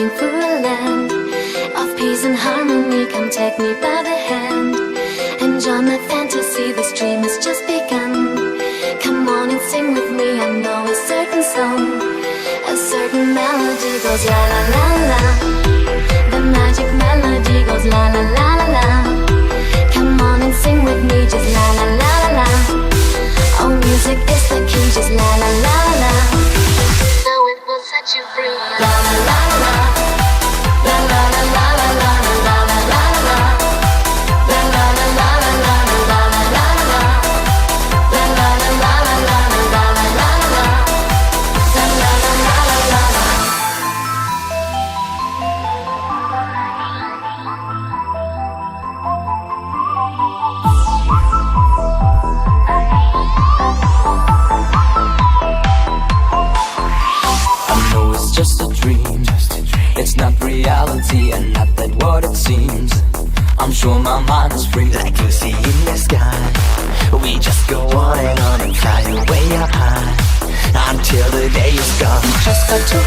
looking for a land of peace and harmony. Come take me by the hand and join my fantasy. This dream has just begun. Come on and sing with me. I know a certain song, a certain melody goes la la la la. The magic melody goes la la la la la. Come on and sing with me, just la la la la la. Oh, music is the key, just la la la la. So it will set you free. La la la la. La la la la la la la la la la. La la la la la la la la la la. La la la la la la la la la la. La la la la la la. I know it's just a dream. It's not reality and not that what it seems. I'm sure my mind is free like Lucy in the sky. We just go on and fly way up high until the day is gone. Just got to